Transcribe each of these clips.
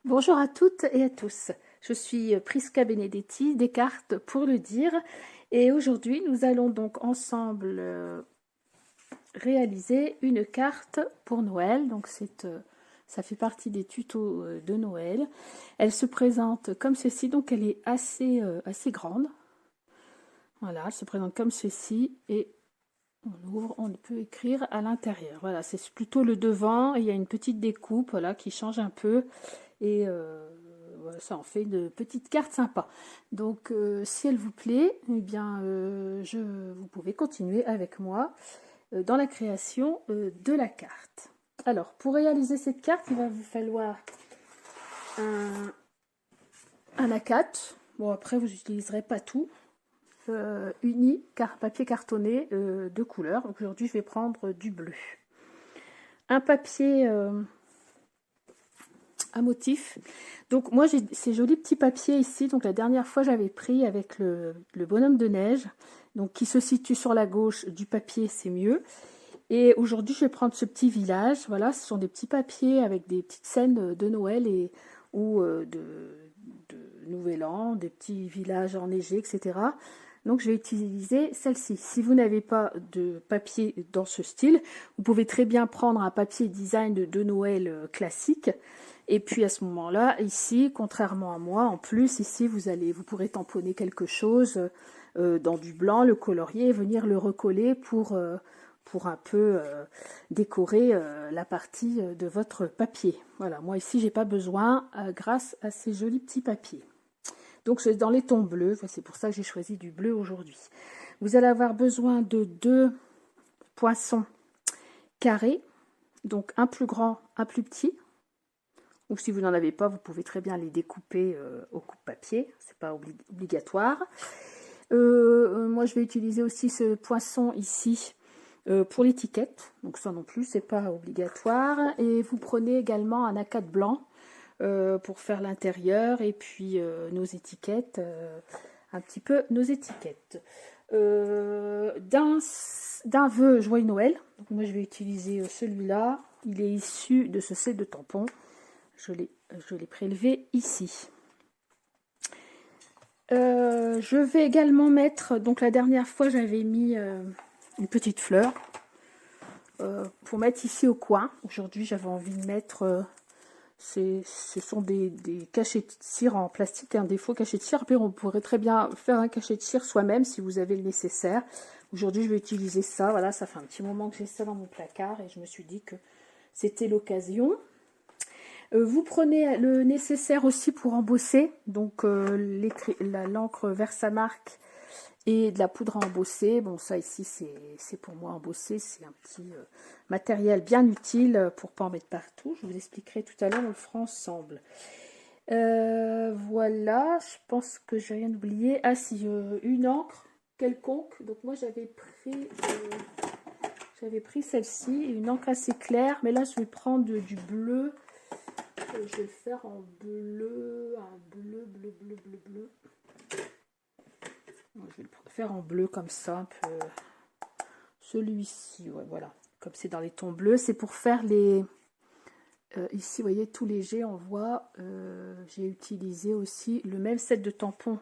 Bonjour à toutes et à tous, je suis Prisca Benedetti, des cartes pour le dire, et aujourd'hui nous allons donc ensemble réaliser une carte pour Noël. Donc ça fait partie des tutos de Noël. Elle se présente comme ceci, donc elle est assez grande. Voilà, elle se présente comme ceci et on ouvre, on peut écrire à l'intérieur. Voilà, c'est plutôt le devant et il y a une petite découpe, voilà, qui change un peu et voilà, ça en fait de petites cartes sympas. Donc si elle vous plaît, eh bien vous pouvez continuer avec moi dans la création de la carte. Alors pour réaliser cette carte, il va vous falloir un A4. Bon, après vous n'utiliserez pas tout. Uni, papier cartonné de couleur. Aujourd'hui je vais prendre du bleu. Un papier à motif. Donc moi j'ai ces jolis petits papiers ici. Donc la dernière fois j'avais pris avec le bonhomme de neige, donc qui se situe sur la gauche du papier, c'est mieux. Et aujourd'hui je vais prendre ce petit village. Voilà, ce sont des petits papiers avec des petites scènes de Noël ou de Nouvel An, des petits villages enneigés, etc. Donc je vais utiliser celle-ci. Si vous n'avez pas de papier dans ce style, vous pouvez très bien prendre un papier design de Noël classique. Et puis à ce moment-là, ici, contrairement à moi, en plus, ici, vous pourrez tamponner quelque chose dans du blanc, le colorier, et venir le recoller pour un peu décorer la partie de votre papier. Voilà, moi ici, j'ai pas besoin grâce à ces jolis petits papiers. Donc c'est dans les tons bleus, c'est pour ça que j'ai choisi du bleu aujourd'hui. Vous allez avoir besoin de 2 poinçons carrés, donc un plus grand, un plus petit. Ou si vous n'en avez pas, vous pouvez très bien les découper au coupe-papier, c'est pas obligatoire. Moi je vais utiliser aussi ce poinçon ici pour l'étiquette, donc ça non plus c'est pas obligatoire. Et vous prenez également un A4 blanc pour faire l'intérieur et puis nos étiquettes, un petit peu nos étiquettes. D'un vœu joyeux Noël, donc moi je vais utiliser celui-là, il est issu de ce set de tampons, je l'ai prélevé ici. Je vais également mettre, donc la dernière fois j'avais mis une petite fleur pour mettre ici au coin. Aujourd'hui j'avais envie de mettre ce sont des cachets de cire en plastique, un défaut cachet de cire. Après on pourrait très bien faire un cachet de cire soi-même si vous avez le nécessaire. Aujourd'hui je vais utiliser ça, voilà, ça fait un petit moment que j'ai ça dans mon placard et je me suis dit que c'était l'occasion. Vous prenez le nécessaire aussi pour embosser, donc l'encre Versamark et de la poudre à embosser. Bon, ça ici c'est pour moi embosser, c'est un petit matériel bien utile pour pas en mettre partout. Je vous expliquerai tout à l'heure, on le fera ensemble. Voilà, je pense que j'ai rien oublié. Ah si, une encre quelconque. Donc moi j'avais pris celle-ci, une encre assez claire, mais là je vais prendre du bleu. Je vais le faire en bleu, bleu. Je vais le faire en bleu comme ça, un peu. Celui-ci, ouais, voilà. Comme c'est dans les tons bleus, c'est pour faire les. Ici, vous voyez, tout léger, on voit. J'ai utilisé aussi le même set de tampons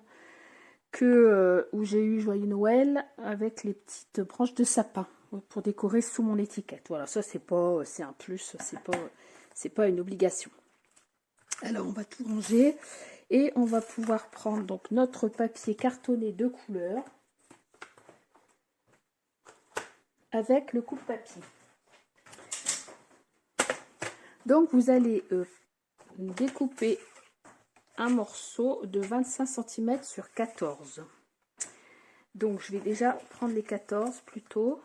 que où j'ai eu Joyeux Noël avec les petites branches de sapin pour décorer sous mon étiquette. Voilà, ça c'est un plus, c'est pas une obligation. Alors on va tout ranger et on va pouvoir prendre donc notre papier cartonné de couleur avec le coupe-papier. Donc vous allez découper un morceau de 25 cm sur 14. Donc je vais déjà prendre les 14 plutôt.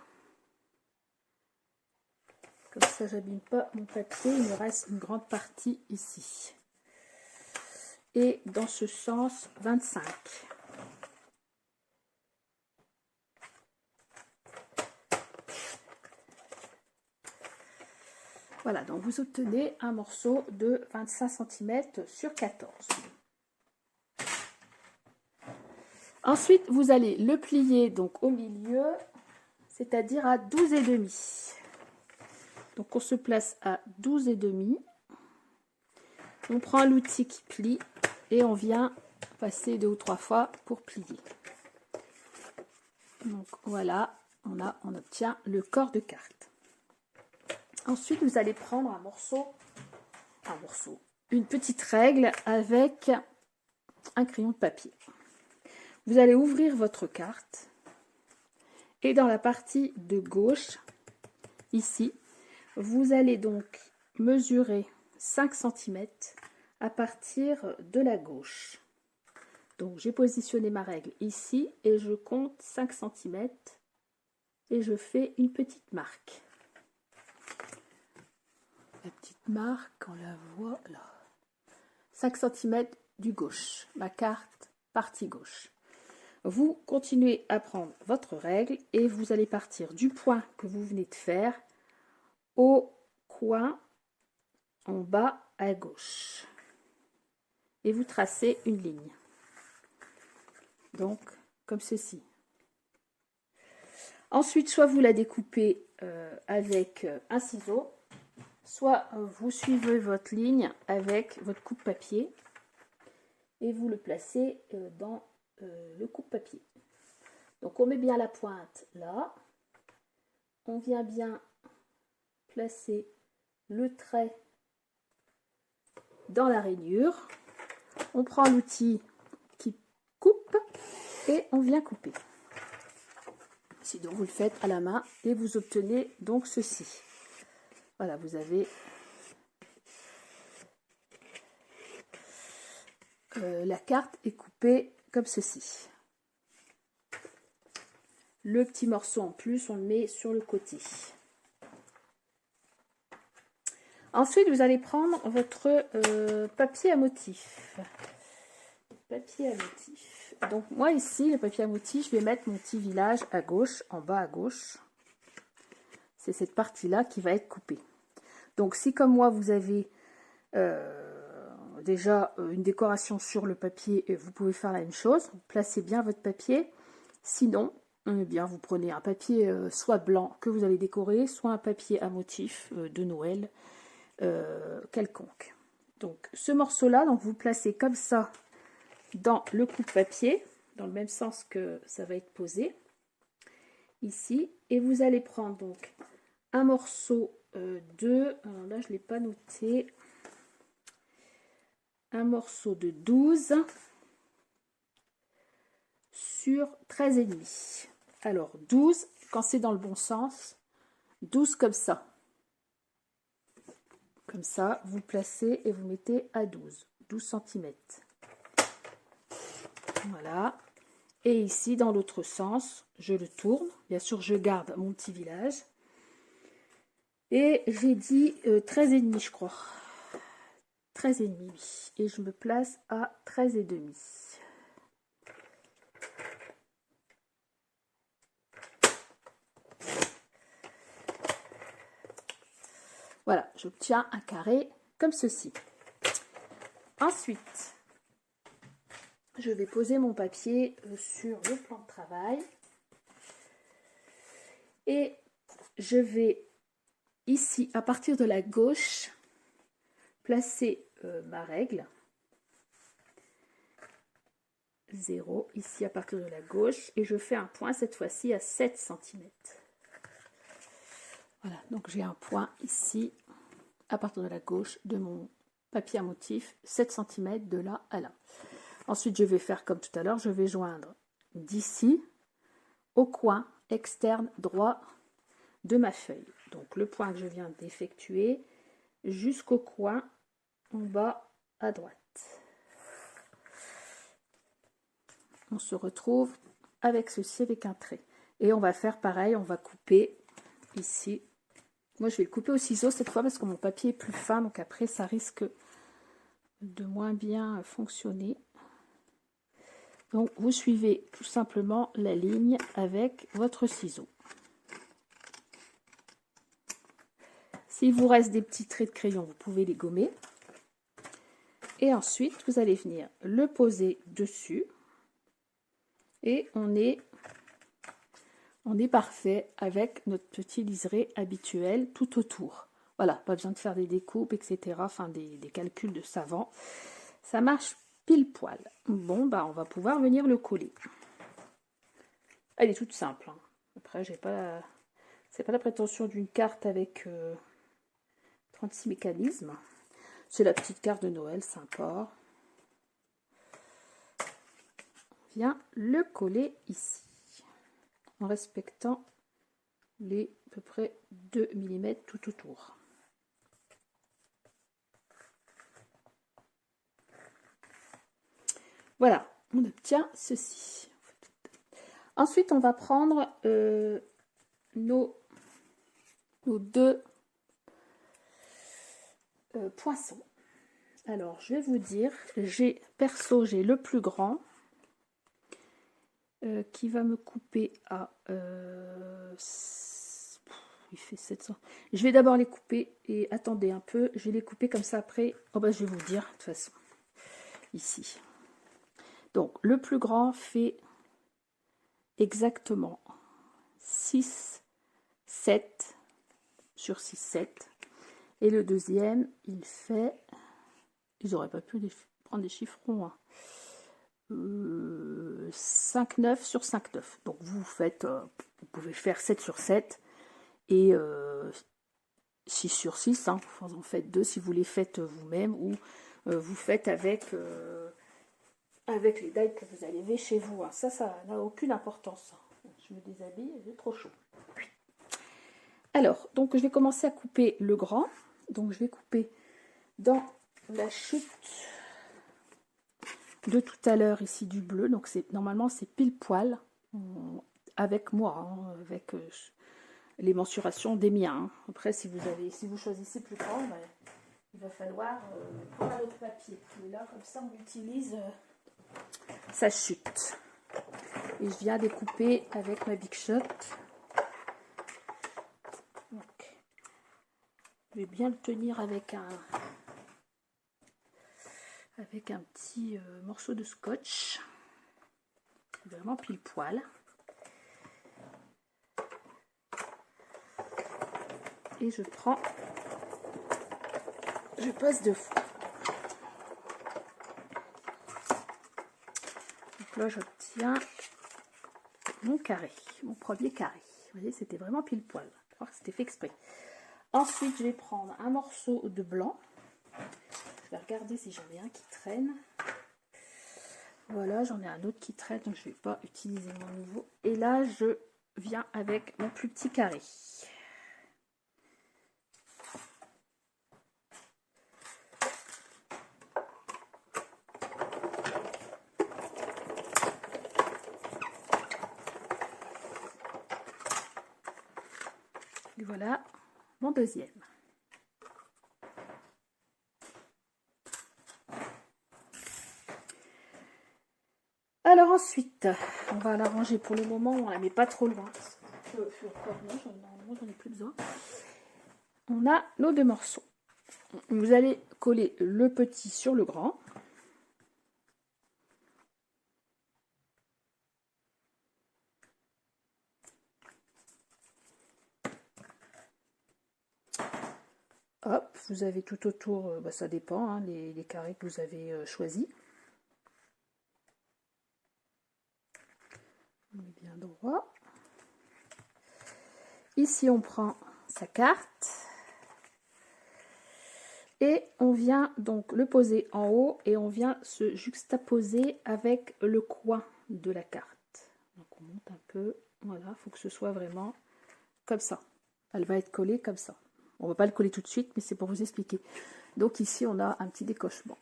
Comme ça j'abîme pas mon papier, il me reste une grande partie ici. Et dans ce sens 25. Voilà, donc vous obtenez un morceau de 25 cm sur 14. Ensuite, vous allez le plier donc au milieu, c'est-à-dire à 12,5. Donc on se place à 12,5. On prend l'outil qui plie et on vient passer 2 ou 3 fois pour plier. Donc voilà, on obtient le corps de carte. Ensuite, vous allez prendre une petite règle avec un crayon de papier. Vous allez ouvrir votre carte et dans la partie de gauche, ici, vous allez donc mesurer 5 cm à partir de la gauche. Donc j'ai positionné ma règle ici et je compte 5 cm et je fais une petite marque. La petite marque, on la voit là. 5 cm du gauche, ma carte partie gauche. Vous continuez à prendre votre règle et vous allez partir du point que vous venez de faire au coin en bas à gauche. Et vous tracez une ligne. Donc, comme ceci. Ensuite, soit vous la découpez avec un ciseau, soit vous suivez votre ligne avec votre coupe-papier et vous le placez dans le coupe-papier. Donc, on met bien la pointe là. On vient bien placer le trait dans la rainure. On prend l'outil qui coupe et on vient couper. Sinon, vous le faites à la main et vous obtenez donc ceci. Voilà, vous avez la carte est coupée comme ceci. Le petit morceau en plus, on le met sur le côté. Ensuite, vous allez prendre votre papier à motif. Papier à motif. Donc moi ici, le papier à motif, je vais mettre mon petit village à gauche, en bas à gauche. C'est cette partie-là qui va être coupée. Donc si comme moi, vous avez déjà une décoration sur le papier, vous pouvez faire la même chose. Vous placez bien votre papier. Sinon, eh bien, vous prenez un papier soit blanc que vous allez décorer, soit un papier à motif de Noël quelconque. Donc ce morceau-là, donc vous placez comme ça dans le coupe-papier, dans le même sens que ça va être posé ici, et vous allez prendre donc un morceau alors là je ne l'ai pas noté, un morceau de 12 sur 13,5. Alors 12, quand c'est dans le bon sens, 12 comme ça. Comme ça, vous placez et vous mettez à 12 cm. Voilà. Et ici, dans l'autre sens, je le tourne. Bien sûr, je garde mon petit village. Et j'ai dit 13,5, je crois. 13,5, oui. Et je me place à 13,5. Voilà, j'obtiens un carré comme ceci. Ensuite, je vais poser mon papier sur le plan de travail. Et je vais ici, à partir de la gauche, placer ma règle. 0, ici à partir de la gauche. Et je fais un point cette fois-ci à 7 cm. Voilà, donc j'ai un point ici, à partir de la gauche de mon papier à motif, 7 cm de là à là. Ensuite, je vais faire comme tout à l'heure, je vais joindre d'ici au coin externe droit de ma feuille. Donc le point que je viens d'effectuer jusqu'au coin en bas à droite. On se retrouve avec ceci, avec un trait. Et on va faire pareil, on va couper ici. Moi, je vais le couper au ciseau cette fois parce que mon papier est plus fin, donc après, ça risque de moins bien fonctionner. Donc, vous suivez tout simplement la ligne avec votre ciseau. S'il vous reste des petits traits de crayon, vous pouvez les gommer. Et ensuite, vous allez venir le poser dessus. Et on est parfait avec notre petit liseré habituel tout autour. Voilà, pas besoin de faire des découpes, etc. Enfin, des calculs de savant. Ça marche pile poil. Bon, bah, on va pouvoir venir le coller. Elle est toute simple. Hein. Après, c'est pas la prétention d'une carte avec 36 mécanismes. C'est la petite carte de Noël, sympa. On vient le coller ici, en respectant les à peu près 2 mm tout autour. Voilà, on obtient ceci. Ensuite, on va prendre nos 2 poinçons. Alors, je vais vous dire, perso, j'ai le plus grand qui va me couper à... il fait 700. Je vais d'abord les couper et attendez un peu, je vais les couper comme ça après. Oh bah, je vais vous dire, de toute façon, ici. Donc, le plus grand fait exactement 6, 7 sur 6, 7. Et le deuxième, il fait... Ils n'auraient pas pu prendre des chiffrons. Hein. 5, 9 sur 5, 9. Donc vous faites, vous pouvez faire 7 sur 7 et 6 sur 6. Hein. Vous en faites 2 si vous les faites vous-même ou vous faites avec les dailles que vous avez chez vous. Hein. Ça n'a aucune importance. Je me déshabille, j'ai trop chaud. Alors, donc je vais commencer à couper le grand. Donc je vais couper dans la chute de tout à l'heure ici du bleu. Donc normalement c'est pile poil avec moi, hein, avec les mensurations des miens. Hein. Après si vous choisissez plus grand, ben, il va falloir prendre un autre papier. Mais là comme ça on utilise sa chute. Et je viens découper avec ma Big Shot. Donc, je vais bien le tenir avec un petit morceau de scotch. Vraiment pile poil. Et je passe de fond. Donc là j'obtiens mon carré, mon premier carré. Vous voyez, c'était vraiment pile poil. Je crois que c'était fait exprès. Ensuite, je vais prendre un morceau de blanc. Je vais regarder si j'en ai un qui traîne. Voilà, j'en ai un autre qui traîne, donc je ne vais pas utiliser mon nouveau. Et là, je viens avec mon plus petit carré. Et voilà mon deuxième. Alors ensuite, on va la ranger pour le moment, on la met pas trop loin. Normalement, j'en ai plus besoin. On a nos 2 morceaux. Vous allez coller le petit sur le grand. Hop, vous avez tout autour, ça dépend, hein, les carrés que vous avez choisis. On est bien droit. Ici, on prend sa carte. Et on vient donc le poser en haut et on vient se juxtaposer avec le coin de la carte. Donc on monte un peu, voilà, il faut que ce soit vraiment comme ça. Elle va être collée comme ça. On ne va pas le coller tout de suite, mais c'est pour vous expliquer. Donc ici, on a un petit décochement.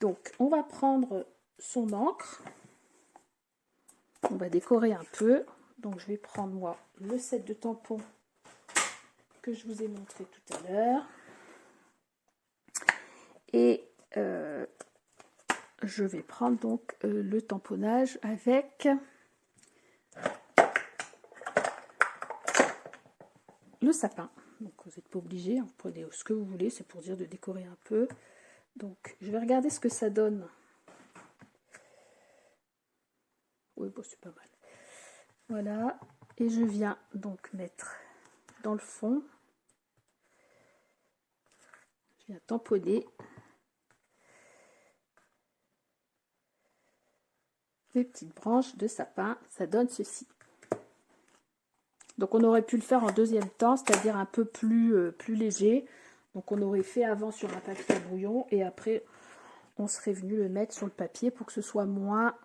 Donc, on va prendre son encre. On va décorer un peu. Donc, je vais prendre, moi, le set de tampons que je vous ai montré tout à l'heure. Et je vais prendre donc le tamponnage avec le sapin. Donc vous n'êtes pas obligé, hein, vous prenez ce que vous voulez, c'est pour dire de décorer un peu. Donc je vais regarder ce que ça donne. Oui, bon, c'est pas mal. Voilà, et je viens donc mettre dans le fond, je viens tamponner les petites branches de sapin, ça donne ceci. Donc on aurait pu le faire en deuxième temps, c'est-à-dire un peu plus léger. Donc on aurait fait avant sur un papier à brouillon et après on serait venu le mettre sur le papier pour que ce soit moins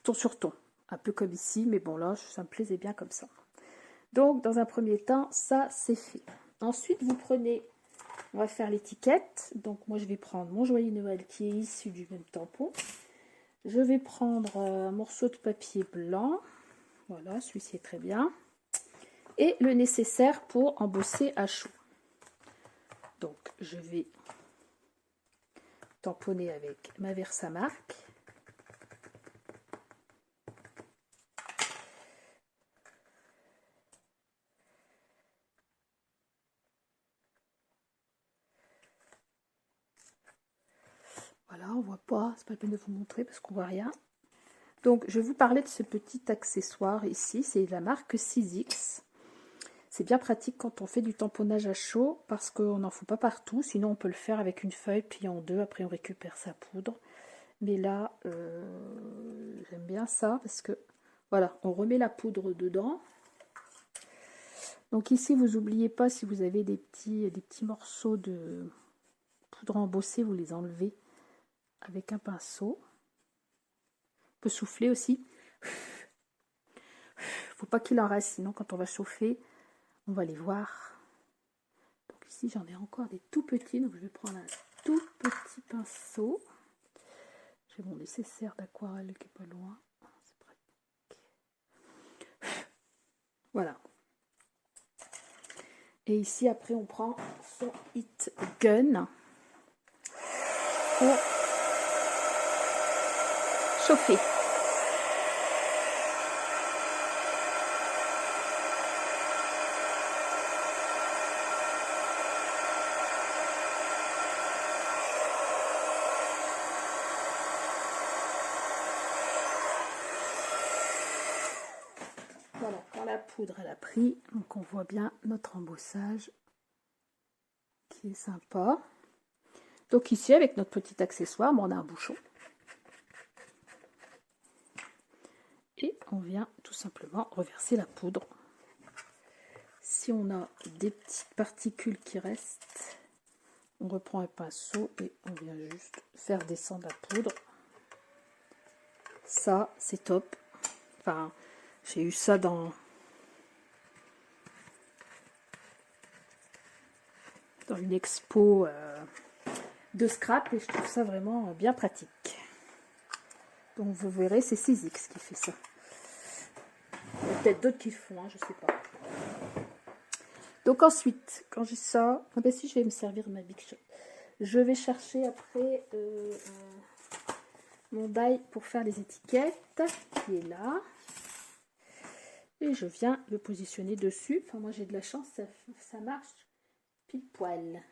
ton sur ton. Un peu comme ici, mais bon là ça me plaisait bien comme ça. Donc dans un premier temps, ça c'est fait. Ensuite vous prenez, on va faire l'étiquette. Donc moi je vais prendre mon joyeux Noël qui est issu du même tampon. Je vais prendre un morceau de papier blanc. Voilà, celui-ci est très bien. Et le nécessaire pour embosser à chaud. Donc je vais tamponner avec ma Versamark. Voilà, on voit pas, c'est pas la peine de vous montrer parce qu'on voit rien. Donc je vais vous parler de ce petit accessoire ici, c'est la marque 6X. C'est bien pratique quand on fait du tamponnage à chaud parce qu'on n'en fout pas partout, sinon on peut le faire avec une feuille pliée en deux, après on récupère sa poudre. Mais là, j'aime bien ça parce que, voilà, on remet la poudre dedans. Donc ici, vous n'oubliez pas, si vous avez des petits morceaux de poudre embossée, vous les enlevez avec un pinceau. On peut souffler aussi. Faut pas qu'il en reste, sinon quand on va chauffer, on va les voir. Donc ici, j'en ai encore des tout petits, donc je vais prendre un tout petit pinceau. J'ai mon nécessaire d'aquarelle qui est pas loin. C'est pratique. Voilà. Et ici, après, on prend son Heat Gun pour chauffer. Voilà, quand la poudre elle a pris, donc on voit bien notre embossage qui est sympa. Donc ici, avec notre petit accessoire, on a un bouchon. Et on vient tout simplement reverser la poudre. Si on a des petites particules qui restent, on reprend un pinceau et on vient juste faire descendre la poudre. Ça, c'est top. Enfin, j'ai eu ça dans une expo de scrap et je trouve ça vraiment bien pratique. Donc vous verrez, c'est 6X qui fait ça. Il y a peut-être d'autres qui le font, hein, je sais pas. Donc ensuite, quand j'ai ça, ah ben si, je vais me servir ma Big Shot. Je vais chercher après mon die pour faire les étiquettes, qui est là. Et je viens le positionner dessus. Enfin, moi j'ai de la chance, ça marche pile poil.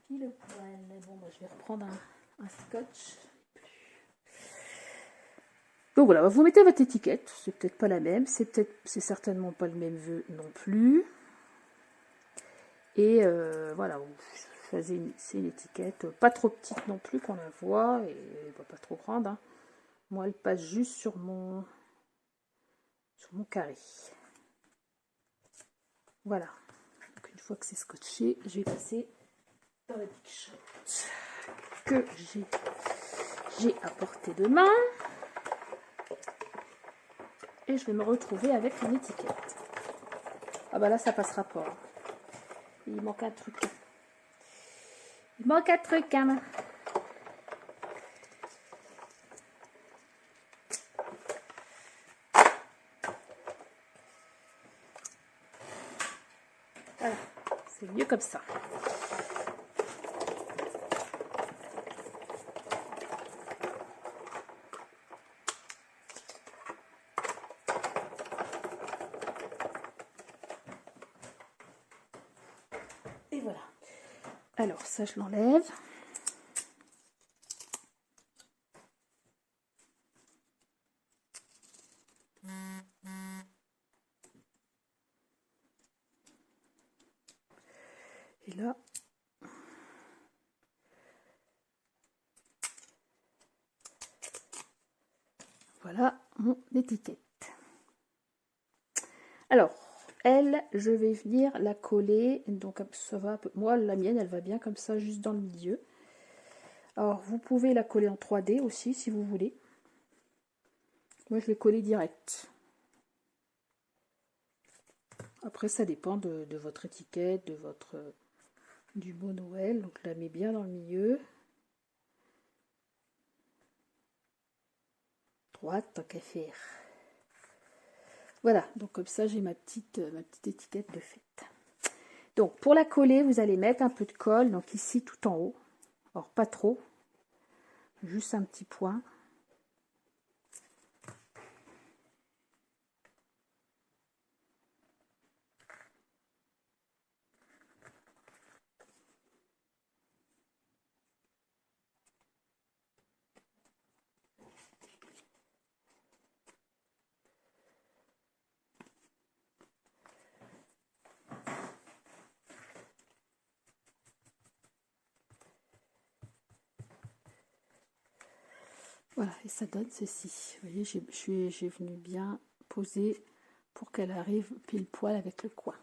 Pile poil. Bon, moi je vais reprendre un scotch. Donc voilà, vous mettez votre étiquette. C'est peut-être pas la même, c'est certainement pas le même vœu non plus. Et voilà, vous choisissez une étiquette pas trop petite non plus qu'on la voit et pas trop grande. Hein. Moi, elle passe juste sur mon carré. Voilà. Donc une fois que c'est scotché, je vais passer dans la Big Shot que j'ai à portée de main. Et je vais me retrouver avec une étiquette. Ah bah là, ça passera pas. Il manque un truc. Il manque un truc, hein. Voilà, c'est mieux comme ça. Et voilà. Alors, ça, je l'enlève. là. Voilà mon étiquette. Alors, elle, je vais venir la coller. Donc, ça va. Moi, la mienne, elle va bien comme ça, juste dans le milieu. Alors, vous pouvez la coller en 3D aussi, si vous voulez. Moi, je vais coller direct. Après, ça dépend de votre étiquette, du mot Noël. Donc, je la mets bien dans le milieu. Droite, tant qu'à faire. Voilà, donc comme ça, j'ai ma petite étiquette de fête. Donc, pour la coller, vous allez mettre un peu de colle, donc ici, tout en haut. Alors, pas trop, juste un petit point. Voilà, et ça donne ceci. Vous voyez, j'ai venu bien poser pour qu'elle arrive pile poil avec le coin.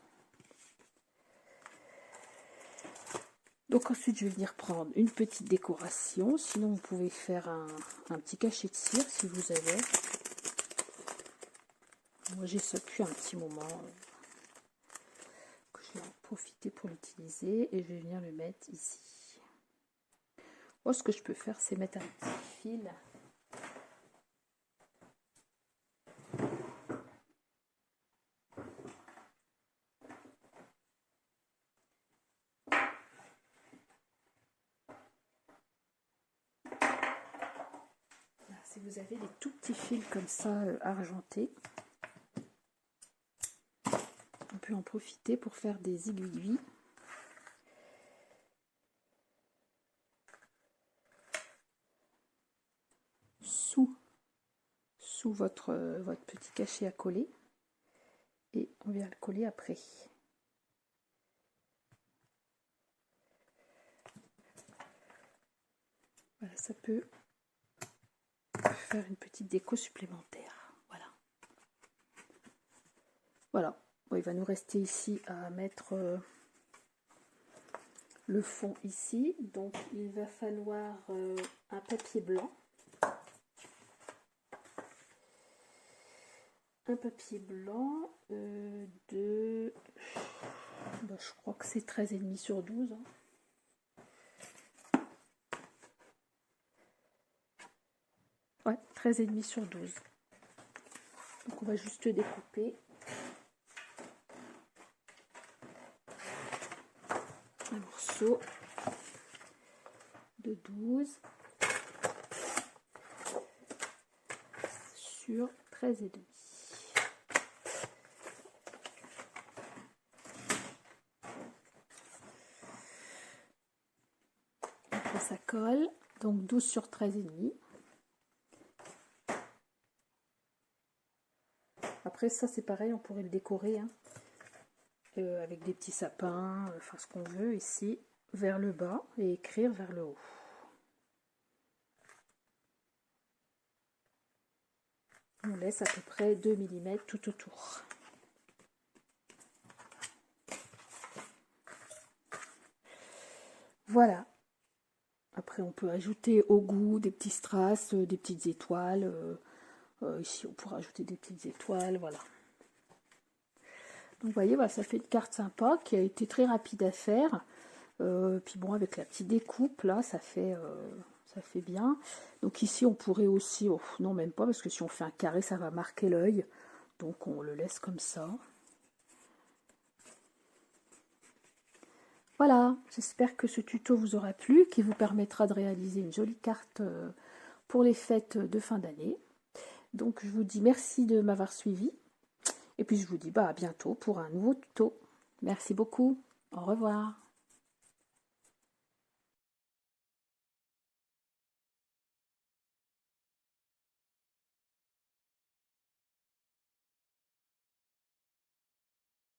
Donc ensuite, je vais venir prendre une petite décoration. Sinon, vous pouvez faire un petit cachet de cire si vous avez. Moi, j'ai ça depuis un petit moment. Que je vais en profiter pour l'utiliser. Et je vais venir le mettre ici. Moi, ce que je peux faire, c'est mettre un petit fil. Si vous avez des tout petits fils comme ça argentés, on peut en profiter pour faire des aiguilles. Sous votre petit cachet à coller, et on vient le coller après. Voilà, ça peut faire une petite déco supplémentaire. Voilà. Voilà. Bon, il va nous rester ici à mettre le fond ici. Donc il va falloir un papier blanc. Un papier blanc de... Ben, je crois que c'est 13,5 sur 12. Hein. Ouais, 13,5 sur 12. Donc on va juste découper. Un morceau de 12 sur 13,5. Après ça colle, donc 12 sur 13,5. Après ça c'est pareil, on pourrait le décorer hein, avec des petits sapins, enfin ce qu'on veut ici, vers le bas et écrire vers le haut. On laisse à peu près 2 mm tout autour. Voilà. Après on peut ajouter au goût des petits strass, des petites étoiles. Ici on pourra ajouter des petites étoiles, voilà. Donc vous voyez, voilà, ça fait une carte sympa qui a été très rapide à faire. Puis bon, avec la petite découpe là, ça fait bien. Donc ici on pourrait aussi, oh, non même pas, parce que si on fait un carré ça va marquer l'œil. Donc on le laisse comme ça. Voilà, j'espère que ce tuto vous aura plu, qui vous permettra de réaliser une jolie carte pour les fêtes de fin d'année. Donc je vous dis merci de m'avoir suivi. Et puis je vous dis à bientôt pour un nouveau tuto. Merci beaucoup. Au revoir.